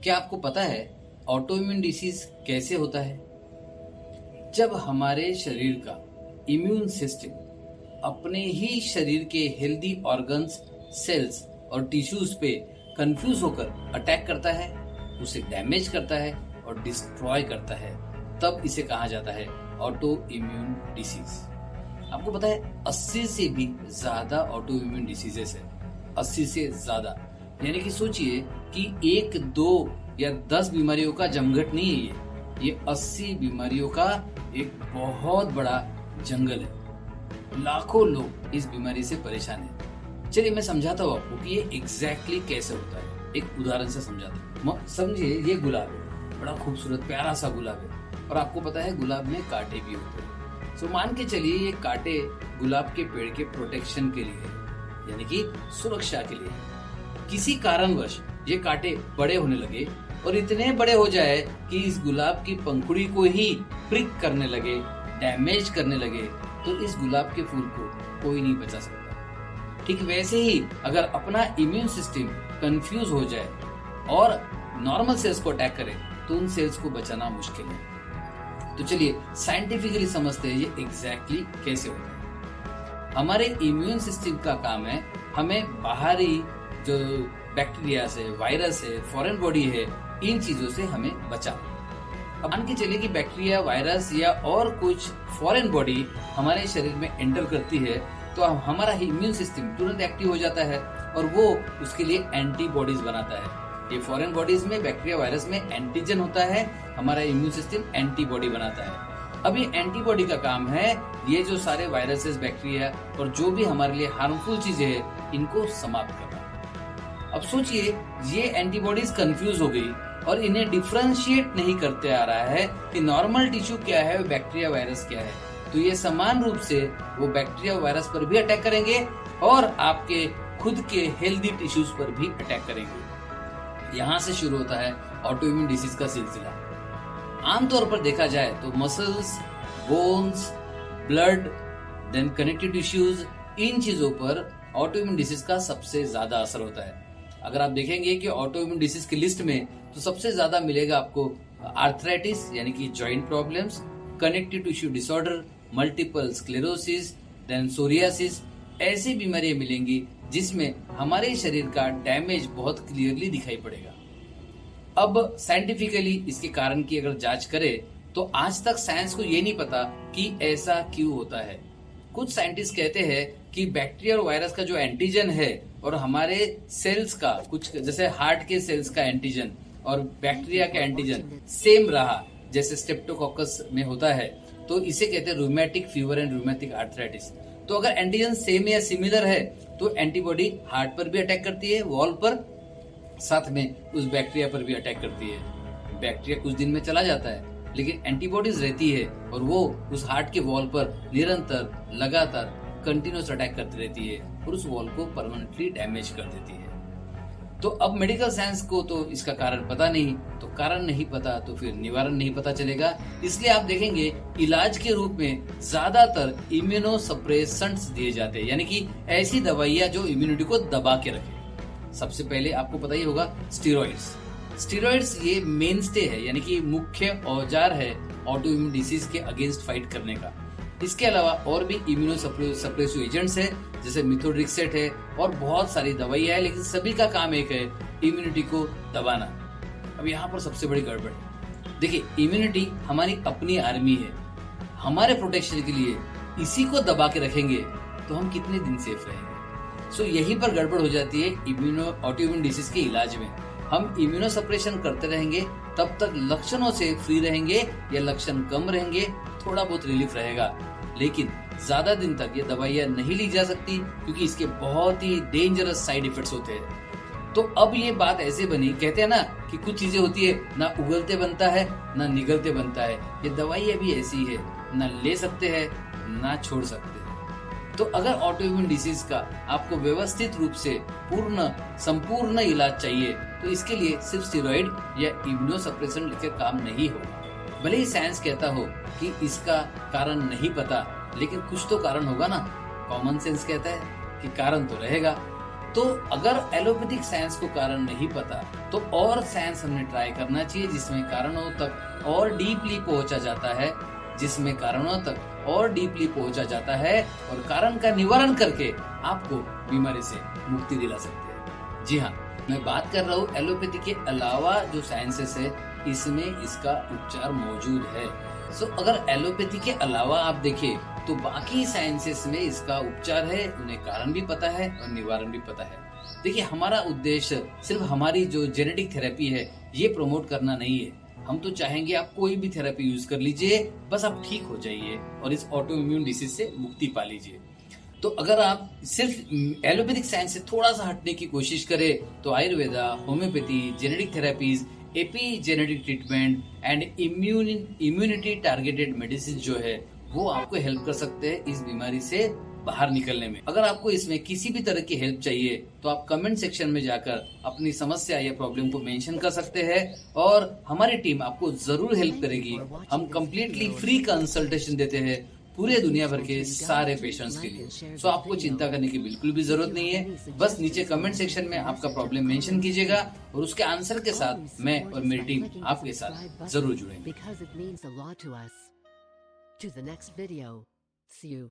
क्या आपको पता है ऑटो इम्यून डिसीज कैसे होता है? जब हमारे शरीर का इम्यून सिस्टम अपने ही शरीर के हेल्दी ऑर्गन्स, सेल्स और टिश्यूज पे कंफ्यूज होकर अटैक करता है, उसे डैमेज करता है और डिस्ट्रॉय करता है, तब इसे कहा जाता है ऑटो इम्यून डिसीज। आपको पता है 80 से भी ज्यादा ऑटो इम्यून डिसीजेस है। 80 से ज्यादा यानी कि सोचिए कि 1, 2 या 10 बीमारियों का जमघट नहीं है ये 80 बीमारियों का एक बहुत बड़ा जंगल है। लाखों लोग इस बीमारी से परेशान हैं। चलिए मैं समझाता हूँ आपको कि ये एग्जैक्टली कैसे होता है। एक उदाहरण से समझाता हूँ। समझिए ये गुलाब है, बड़ा खूबसूरत प्यारा सा गुलाब है और आपको पता है गुलाब में कांटे भी होते हैं। तो मान के चलिए ये कांटे गुलाब के पेड़ के प्रोटेक्शन के लिए है, यानी कि सुरक्षा के लिए। किसी कारणवश ये कांटे बड़े होने लगे और इतने बड़े हो जाए कि इस गुलाब की पंखुड़ी को ही प्रिक करने लगे, डैमेज करने लगे, तो इस गुलाब के फूल को कोई नहीं बचा सकता। ठीक वैसे ही अगर अपना इम्यून सिस्टम कंफ्यूज हो जाए और नॉर्मल सेल्स को अटैक करे तो उन सेल्स को बचाना मुश्किल है। तो चलिए साइंटिफिकली समझते हैं ये एग्जैक्टली कैसे होता है। हमारे इम्यून सिस्टम का काम है हमें बाहरी जो बैक्टीरिया से, वायरस है, फॉरेन बॉडी है, इन चीजों से हमें बचाना। अब मान के चलिए कि बैक्टीरिया, वायरस या और कुछ फॉरेन बॉडी हमारे शरीर में एंटर करती है तो हमारा इम्यून सिस्टम तुरंत एक्टिव हो जाता है और वो उसके लिए एंटीबॉडीज बनाता है। ये फॉरेन बॉडीज में, बैक्टीरिया, वायरस में एंटीजन होता है, हमारा इम्यून सिस्टम एंटीबॉडी बनाता है। अब ये एंटीबॉडी का काम है ये जो सारे वायरसेस, बैक्टीरिया और जो भी हमारे लिए हार्मफुल चीजें हैं इनको समाप्त करना। अब सोचिए ये एंटीबॉडीज कंफ्यूज हो गई और इन्हें डिफरेंशिएट नहीं करते आ रहा है कि नॉर्मल टिश्यू क्या है, बैक्टीरिया, वायरस क्या है। तो ये समान रूप से वो बैक्टीरिया, वायरस पर भी अटैक करेंगे और आपके खुद के हेल्दी टिश्यूज पर भी अटैक करेंगे। यहाँ से शुरू होता है ऑटो इम्यून डिसीज का सिलसिला। आमतौर पर देखा जाए तो muscles, bones, blood, then connective tissues, इन चीजों पर ऑटो इम्यून डिसीज का सबसे ज्यादा असर होता है। अगर आप देखेंगे कि ऑटो इम्यून डिसीज की लिस्ट में तो सबसे ज्यादा मिलेगा आपको आर्थराइटिस यानी कि joint problems, connective tissue disorder, multiple sclerosis, then psoriasis, ऐसी बीमारियां मिलेंगी जिसमें हमारे शरीर का डैमेज बहुत क्लियरली दिखाई पड़ेगा। अब साइंटिफिकली इसके कारण की अगर जांच करें तो आज तक साइंस को ये नहीं पता कि ऐसा क्यों होता है। कुछ साइंटिस्ट कहते हैं कि बैक्टीरिया और वायरस का जो एंटीजन है और हमारे सेल्स का, कुछ जैसे हार्ट के सेल्स का एंटीजन और बैक्टीरिया का एंटीजन सेम रहा जैसे स्ट्रेप्टोकोकस में होता है, तो इसे कहते हैं rheumatic fever and rheumatic arthritis. तो अगर एंटीजन सेम या सिमिलर है तो एंटीबॉडी हार्ट पर भी अटैक करती है, वॉल पर, साथ में उस बैक्टीरिया पर भी अटैक करती है। बैक्टीरिया कुछ दिन में चला जाता है लेकिन एंटीबॉडीज रहती है और वो उस हार्ट के वॉल पर निरंतर, लगातार, कंटिन्यूस अटैक करती रहती है और उस वॉल को परमानेंटली डैमेज कर देती है। तो अब मेडिकल साइंस को तो इसका कारण पता नहीं, तो कारण नहीं पता तो फिर निवारण नहीं पता चलेगा। इसलिए आप देखेंगे इलाज के रूप में ज्यादातर इम्यूनो सप्रेसेंट्स दिए जाते हैं, यानी कि ऐसी दवाइयां जो इम्यूनिटी को दबा के रखे। सबसे पहले आपको पता ही होगा स्टीरॉइड्स। स्टीरॉइड्स ये मेनस्टे है, यानी कि मुख्य औजार है ऑटो इम्यून डिसीज के अगेंस्ट फाइट करने का। इसके अलावा और भी इम्यूनो सप्रेसिव एजेंट्स है जैसे मिथोट्रेक्सेट है और बहुत सारी दवाइयां है, लेकिन सभी का काम एक है, इम्यूनिटी को दबाना। अब यहाँ पर सबसे बड़ी गड़बड़, देखिए इम्यूनिटी हमारी अपनी आर्मी है, हमारे प्रोटेक्शन के लिए इसी को दबा के रखेंगे तो हम कितने दिन सेफ रहेंगे। सो यहीं पर गड़बड़ हो जाती है ऑटो इम्यून डिसीज के इलाज में। हम इम्यूनो सप्रेशन करते रहेंगे तब तक लक्षणों से फ्री रहेंगे या लक्षण कम रहेंगे, थोड़ा बहुत रिलीफ रहेगा, लेकिन ज्यादा दिन तक ये दवाइयां नहीं ली जा सकती क्योंकि इसके बहुत ही डेंजरस साइड इफेक्ट्स होते हैं। तो अब ये बात ऐसे बनी, कहते हैं ना कि कुछ चीजें होती है ना उगलते बनता है ना निगलते बनता है, ये दवाइयां भी ऐसी है, ना ले सकते हैं ना छोड़ सकते हैं। तो अगर ऑटो इम्यून डिसीज का आपको व्यवस्थित रूप से संपूर्ण इलाज चाहिए तो इसके लिए सिर्फ स्टेरॉइड या इम्यूनो सप्रेशन लेकर काम नहीं होगा। भले ही साइंस कहता हो कि इसका कारण नहीं पता, लेकिन कुछ तो कारण होगा ना। कॉमन सेंस कहता है कि कारण तो रहेगा। तो अगर एलोपैथिक साइंस को कारण नहीं पता तो और साइंस हमने ट्राई करना चाहिए जिसमें कारणों तक और डीपली पहुंचा जाता है, जिसमें कारणों तक और डीपली पहुंचा जाता है और कारण का निवारण करके आपको बीमारी से मुक्ति दिला सकते हैं। जी हाँ, मैं बात कर रहा हूँ एलोपैथी के अलावा जो साइंसेस है इसमें इसका उपचार मौजूद है। सो अगर एलोपैथी के अलावा आप देखें तो बाकी साइंसेस में इसका उपचार है, उन्हें कारण भी पता है और निवारण भी पता है। देखिए, हमारा उद्देश्य सिर्फ हमारी जो जेनेटिक थेरेपी है ये प्रमोट करना नहीं है। हम तो चाहेंगे आप कोई भी थेरेपी यूज कर लीजिए, बस आप ठीक हो जाइए और इस ऑटो इम्यून डिसीज से मुक्ति पा लीजिए। तो अगर आप सिर्फ एलोपैथिक साइंस से थोड़ा सा हटने की कोशिश करें तो Ayurveda, homeopathy, genetic therapies, epigenetic treatment and immunity targeted medicine जो है वो आपको हेल्प कर सकते हैं इस बीमारी से बाहर निकलने में। अगर आपको इसमें किसी भी तरह की हेल्प चाहिए तो आप कमेंट सेक्शन में जाकर अपनी समस्या या प्रॉब्लम को मेंशन कर सकते हैं और हमारी टीम आपको जरूर हेल्प करेगी। हम कम्प्लीटली फ्री कंसल्टेशन देते हैं पूरे दुनिया भर के सारे पेशेंट्स के लिए। सो आपको चिंता करने की बिल्कुल भी जरूरत नहीं है। बस नीचे कमेंट सेक्शन में आपका प्रॉब्लम मेंशन कीजिएगा और उसके आंसर के साथ मैं और मेरी टीम आपके साथ जरूर जुड़ेंगे। To the next video. See you.